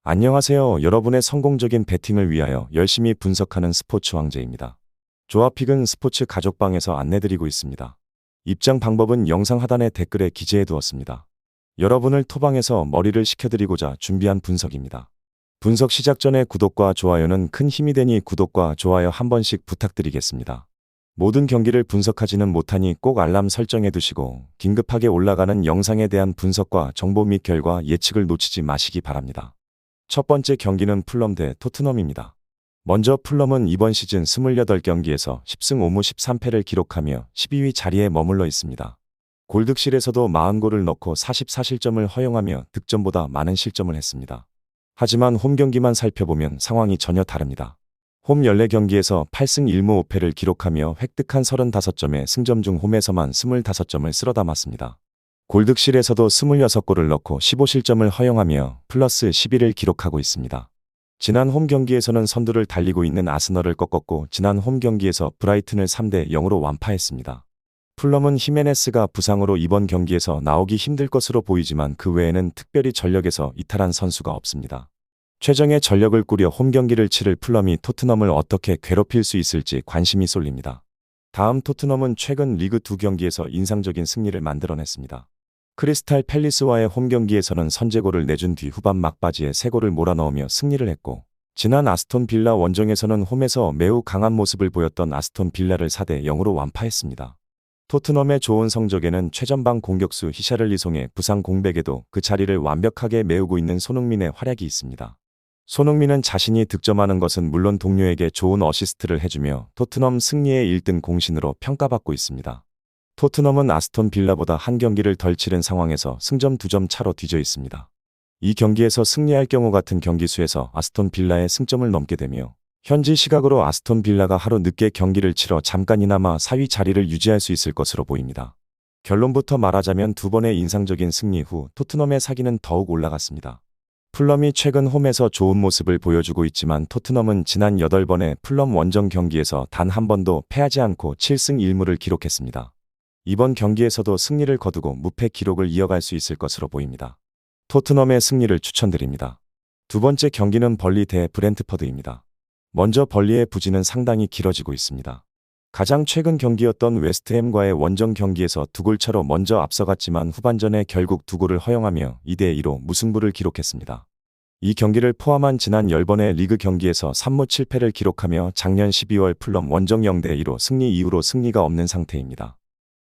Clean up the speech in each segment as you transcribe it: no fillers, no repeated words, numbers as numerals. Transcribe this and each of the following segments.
안녕하세요. 여러분의 성공적인 배팅을 위하여 열심히 분석하는 스포츠 황제입니다. 조합픽은 스포츠 가족방에서 안내드리고 있습니다. 입장 방법은 영상 하단의 댓글에 기재해 두었습니다. 여러분을 토방에서 머리를 식혀드리고자 준비한 분석입니다. 분석 시작 전에 구독과 좋아요는 큰 힘이 되니 구독과 좋아요 한 번씩 부탁드리겠습니다. 모든 경기를 분석하지는 못하니 꼭 알람 설정해 두시고 긴급하게 올라가는 영상에 대한 분석과 정보 및 결과 예측을 놓치지 마시기 바랍니다. 첫 번째 경기는 풀럼 대 토트넘입니다. 먼저 풀럼은 이번 시즌 28경기에서 10승 5무 13패를 기록하며 12위 자리에 머물러 있습니다. 골득실에서도 40골을 넣고 44실점을 허용하며 득점보다 많은 실점을 했습니다. 하지만 홈 경기만 살펴보면 상황이 전혀 다릅니다. 홈 14경기에서 8승 1무 5패를 기록하며 획득한 35점의 승점 중 홈에서만 25점을 쓸어 담았습니다. 골득실에서도 26골을 넣고 15실점을 허용하며 플러스 11을 기록하고 있습니다. 지난 홈 경기에서는 선두를 달리고 있는 아스널을 꺾었고 지난 홈 경기에서 브라이튼을 3대 0으로 완파했습니다. 풀럼은 히메네스가 부상으로 이번 경기에서 나오기 힘들 것으로 보이지만 그 외에는 특별히 전력에서 이탈한 선수가 없습니다. 최정의 전력을 꾸려 홈 경기를 치를 풀럼이 토트넘을 어떻게 괴롭힐 수 있을지 관심이 쏠립니다. 다음 토트넘은 최근 리그 2경기에서 인상적인 승리를 만들어냈습니다. 크리스탈 팰리스와의 홈 경기에서는 선제골을 내준 뒤 후반 막바지에 3골을 몰아넣으며 승리를 했고 지난 아스톤 빌라 원정에서는 홈에서 매우 강한 모습을 보였던 아스톤 빌라를 4대 0으로 완파했습니다. 토트넘의 좋은 성적에는 최전방 공격수 히샤를리송의 부상 공백에도 그 자리를 완벽하게 메우고 있는 손흥민의 활약이 있습니다. 손흥민은 자신이 득점하는 것은 물론 동료에게 좋은 어시스트를 해주며 토트넘 승리의 1등 공신으로 평가받고 있습니다. 토트넘은 아스톤 빌라보다 한 경기를 덜 치른 상황에서 승점 2점 차로 뒤져 있습니다. 이 경기에서 승리할 경우 같은 경기 수에서 아스톤 빌라의 승점을 넘게 되며 현지 시각으로 아스톤 빌라가 하루 늦게 경기를 치러 잠깐이나마 4위 자리를 유지할 수 있을 것으로 보입니다. 결론부터 말하자면 두 번의 인상적인 승리 후 토트넘의 사기는 더욱 올라갔습니다. 풀럼이 최근 홈에서 좋은 모습을 보여주고 있지만 토트넘은 지난 8번의 풀럼 원정 경기에서 단 한 번도 패하지 않고 7승 1무를 기록했습니다. 이번 경기에서도 승리를 거두고 무패 기록을 이어갈 수 있을 것으로 보입니다. 토트넘의 승리를 추천드립니다. 두 번째 경기는 벌리 대 브렌트퍼드입니다. 먼저 벌리의 부진은 상당히 길어지고 있습니다. 가장 최근 경기였던 웨스트햄과의 원정 경기에서 2골 차로 먼저 앞서갔지만 후반전에 결국 2골을 허용하며 2대 2로 무승부를 기록했습니다. 이 경기를 포함한 지난 10번의 리그 경기에서 3무 7패를 기록하며 작년 12월 풀럼 원정 0대 2로 승리 이후로 승리가 없는 상태입니다.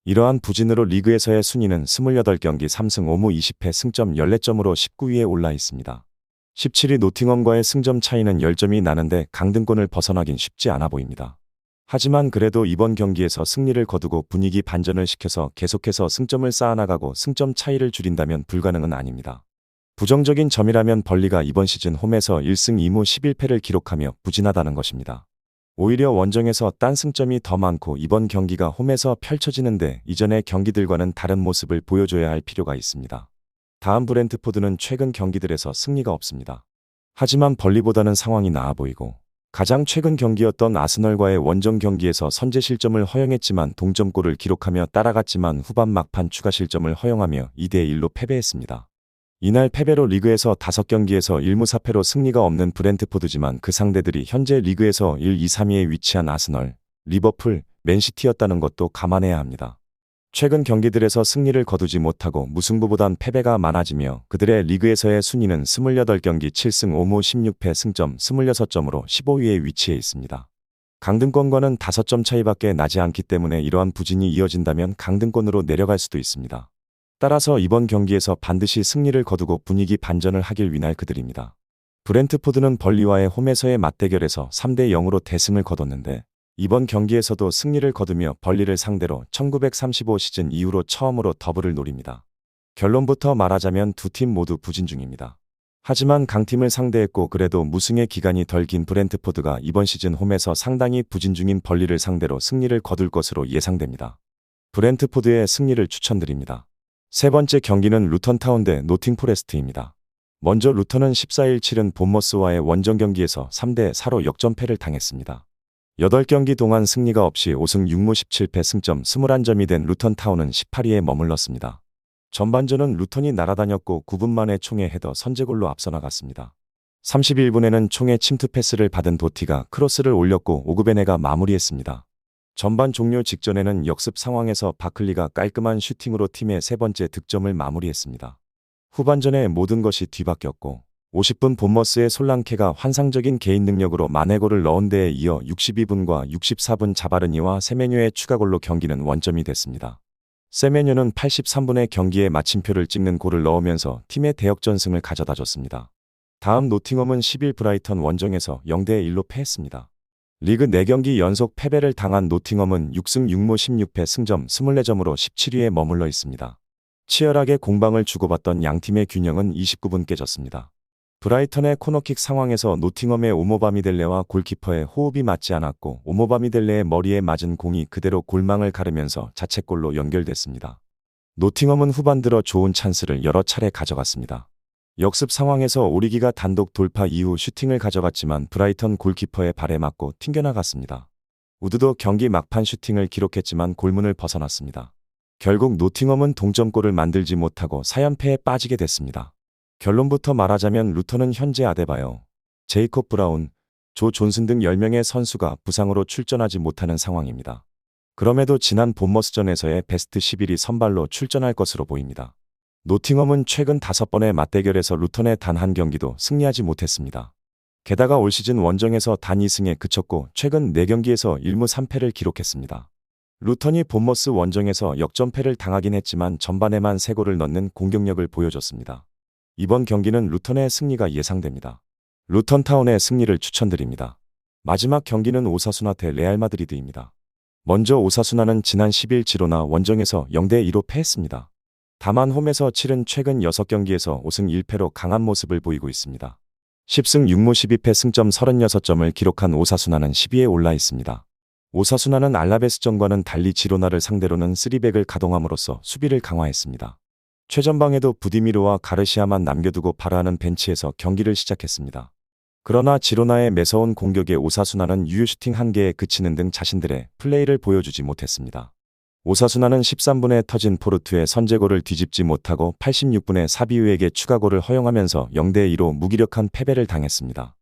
이러한 부진으로 리그에서의 순위는 28경기 3승 5무 20패 승점 14점으로 19위에 올라 있습니다. 17위 노팅엄과의 승점 차이는 10점이 나는데 강등권을 벗어나긴 쉽지 않아 보입니다. 하지만 그래도 이번 경기에서 승리를 거두고 분위기 반전을 시켜서 계속해서 승점을 쌓아나가고 승점 차이를 줄인다면 불가능은 아닙니다. 부정적인 점이라면 벌리가 이번 시즌 홈에서 1승 2무 11패를 기록하며 부진하다는 것입니다. 오히려 원정에서 딴 승점이 더 많고 이번 경기가 홈에서 펼쳐지는데 이전의 경기들과는 다른 모습을 보여줘야 할 필요가 있습니다. 다음 브렌트포드는 최근 경기들에서 승리가 없습니다. 하지만 벌리보다는 상황이 나아 보이고 가장 최근 경기였던 아스널과의 원정 경기에서 선제 실점을 허용했지만 동점골을 기록하며 따라갔지만 후반 막판 추가 실점을 허용하며 2대 1로 패배했습니다. 이날 패배로 리그에서 5경기에서 1무 4패로 승리가 없는 브렌트포드지만 그 상대들이 현재 리그에서 1, 2, 3위에 위치한 아스널, 리버풀, 맨시티였다는 것도 감안해야 합니다. 최근 경기들에서 승리를 거두지 못하고 무승부보단 패배가 많아지며 그들의 리그에서의 순위는 28경기 7승 5무 16패 승점 26점으로 15위에 위치해 있습니다. 강등권과는 5점 차이밖에 나지 않기 때문에 이러한 부진이 이어진다면 강등권으로 내려갈 수도 있습니다. 따라서 이번 경기에서 반드시 승리를 거두고 분위기 반전을 하길 위할 그들입니다. 브렌트포드는 벌리와의 홈에서의 맞대결에서 3대 0으로 대승을 거뒀는데 이번 경기에서도 승리를 거두며 벌리를 상대로 1935 시즌 이후로 처음으로 더블을 노립니다. 결론부터 말하자면 두 팀 모두 부진 중입니다. 하지만 강팀을 상대했고 그래도 무승의 기간이 덜 긴 브렌트포드가 이번 시즌 홈에서 상당히 부진 중인 벌리를 상대로 승리를 거둘 것으로 예상됩니다. 브렌트포드의 승리를 추천드립니다. 세 번째 경기는 루턴타운 대 노팅포레스트입니다. 먼저 루턴은 14일 치른 본머스와의 원정 경기에서 3대 4로 역전패를 당했습니다. 8경기 동안 승리가 없이 5승 6무 17패 승점 21점이 된 루턴타운은 18위에 머물렀습니다. 전반전은 루턴이 날아다녔고 9분 만에 총에 헤더 선제골로 앞서 나갔습니다. 31분에는 총의 침투 패스를 받은 도티가 크로스를 올렸고 오그베네가 마무리했습니다. 전반 종료 직전에는 역습 상황에서 바클리가 깔끔한 슈팅으로 팀의 세 번째 득점을 마무리했습니다. 후반전에 모든 것이 뒤바뀌었고 50분 본머스의 솔랑케가 환상적인 개인 능력으로 만회골을 넣은 데에 이어 62분과 64분 자바르니와 세메뉴의 추가골로 경기는 원점이 됐습니다. 세메뉴는 83분에 경기에 마침표를 찍는 골을 넣으면서 팀의 대역전승을 가져다줬습니다. 다음 노팅엄은 10일 브라이턴 원정에서 0대1로 패했습니다. 리그 4경기 연속 패배를 당한 노팅엄은 6승 6무 16패 승점 24점으로 17위에 머물러 있습니다. 치열하게 공방을 주고받던 양팀의 균형은 29분 깨졌습니다. 브라이턴의 코너킥 상황에서 노팅엄의 오모바미델레와 골키퍼의 호흡이 맞지 않았고 오모바미델레의 머리에 맞은 공이 그대로 골망을 가르면서 자책골로 연결됐습니다. 노팅엄은 후반 들어 좋은 찬스를 여러 차례 가져갔습니다. 역습 상황에서 오리기가 단독 돌파 이후 슈팅을 가져갔지만 브라이턴 골키퍼의 발에 맞고 튕겨나갔습니다. 우드도 경기 막판 슈팅을 기록했지만 골문을 벗어났습니다. 결국 노팅엄은 동점골을 만들지 못하고 4연패에 빠지게 됐습니다. 결론부터 말하자면 루턴은 현재 아데바요, 제이콥 브라운, 조 존슨 등 10명의 선수가 부상으로 출전하지 못하는 상황입니다. 그럼에도 지난 본머스전에서의 베스트 11이 선발로 출전할 것으로 보입니다. 노팅엄은 최근 5번의 맞대결에서 루턴의 단 한 경기도 승리하지 못했습니다. 게다가 올 시즌 원정에서 단 2승에 그쳤고 최근 4경기에서 1무 3패를 기록했습니다. 루턴이 본머스 원정에서 역전패를 당하긴 했지만 전반에만 3골을 넣는 공격력을 보여줬습니다. 이번 경기는 루턴의 승리가 예상됩니다. 루턴타운의 승리를 추천드립니다. 마지막 경기는 오사수나 대 레알 마드리드입니다. 먼저 오사수나는 지난 10일 지로나 원정에서 0대2로 패했습니다. 다만 홈에서 치른 최근 6경기에서 5승 1패로 강한 모습을 보이고 있습니다. 10승 6무 12패 승점 36점을 기록한 오사수나는 10위에 올라 있습니다. 오사수나는 알라베스전과는 달리 지로나를 상대로는 3백을 가동함으로써 수비를 강화했습니다. 최전방에도 부디미르와 가르시아만 남겨두고 바라하는 벤치에서 경기를 시작했습니다. 그러나 지로나의 매서운 공격에 오사수나는 유효슈팅 1개에 그치는 등 자신들의 플레이를 보여주지 못했습니다. 오사수나는 13분에 터진 포르투의 선제골을 뒤집지 못하고 86분에 사비우에게 추가골을 허용하면서 0대2로 무기력한 패배를 당했습니다.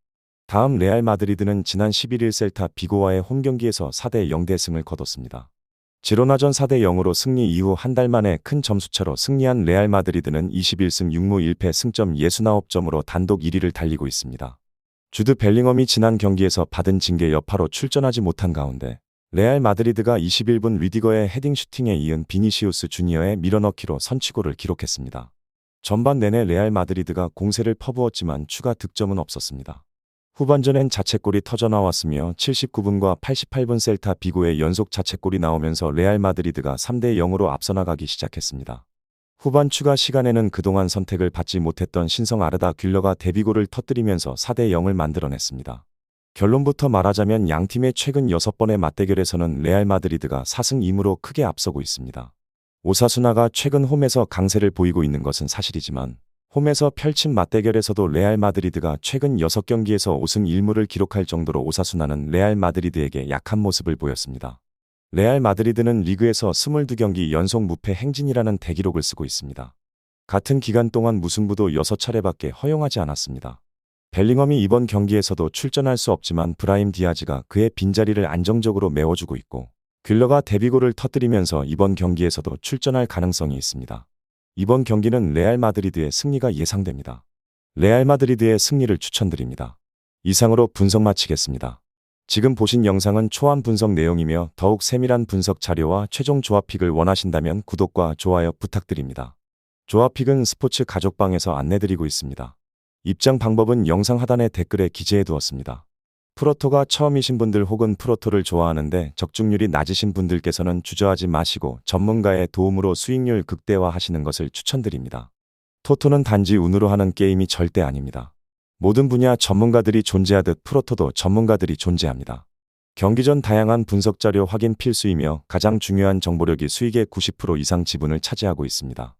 다음 레알 마드리드는 지난 11일 셀타 비고와의 홈경기에서 4대0 대승을 거뒀습니다. 지로나전 4대0으로 승리 이후 한 달 만에 큰 점수차로 승리한 레알 마드리드는 21승 6무 1패 승점 69점으로 단독 1위를 달리고 있습니다. 주드 벨링엄이 지난 경기에서 받은 징계 여파로 출전하지 못한 가운데 레알 마드리드가 21분 리디거의 헤딩 슈팅에 이은 비니시우스 주니어의 밀어넣기로 선취골을 기록했습니다. 전반 내내 레알 마드리드가 공세를 퍼부었지만 추가 득점은 없었습니다. 후반전엔 자책골이 터져나왔으며 79분과 88분 셀타 비고의 연속 자책골이 나오면서 레알 마드리드가 3대0으로 앞서 나가기 시작했습니다. 후반 추가 시간에는 그동안 선택을 받지 못했던 신성 아르다 귤러가 데뷔골을 터뜨리면서 4대0을 만들어냈습니다. 결론부터 말하자면 양팀의 최근 6번의 맞대결에서는 레알 마드리드가 4승 2무로 크게 앞서고 있습니다. 오사수나가 최근 홈에서 강세를 보이고 있는 것은 사실이지만 홈에서 펼친 맞대결에서도 레알 마드리드가 최근 6경기에서 5승 1무를 기록할 정도로 오사수나는 레알 마드리드에게 약한 모습을 보였습니다. 레알 마드리드는 리그에서 22경기 연속 무패 행진이라는 대기록을 쓰고 있습니다. 같은 기간 동안 무승부도 6차례밖에 허용하지 않았습니다. 벨링엄이 이번 경기에서도 출전할 수 없지만 브라임 디아즈가 그의 빈자리를 안정적으로 메워주고 있고 귤러가 데뷔골을 터뜨리면서 이번 경기에서도 출전할 가능성이 있습니다. 이번 경기는 레알 마드리드의 승리가 예상됩니다. 레알 마드리드의 승리를 추천드립니다. 이상으로 분석 마치겠습니다. 지금 보신 영상은 초안 분석 내용이며 더욱 세밀한 분석 자료와 최종 조합픽을 원하신다면 구독과 좋아요 부탁드립니다. 조합픽은 스포츠 가족방에서 안내드리고 있습니다. 입장 방법은 영상 하단의 댓글에 기재해 두었습니다. 프로토가 처음이신 분들 혹은 프로토를 좋아하는데 적중률이 낮으신 분들께서는 주저하지 마시고 전문가의 도움으로 수익률 극대화하시는 것을 추천드립니다. 토토는 단지 운으로 하는 게임이 절대 아닙니다. 모든 분야 전문가들이 존재하듯 프로토도 전문가들이 존재합니다. 경기 전 다양한 분석 자료 확인 필수이며 가장 중요한 정보력이 수익의 90% 이상 지분을 차지하고 있습니다.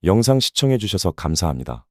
영상 시청해 주셔서 감사합니다.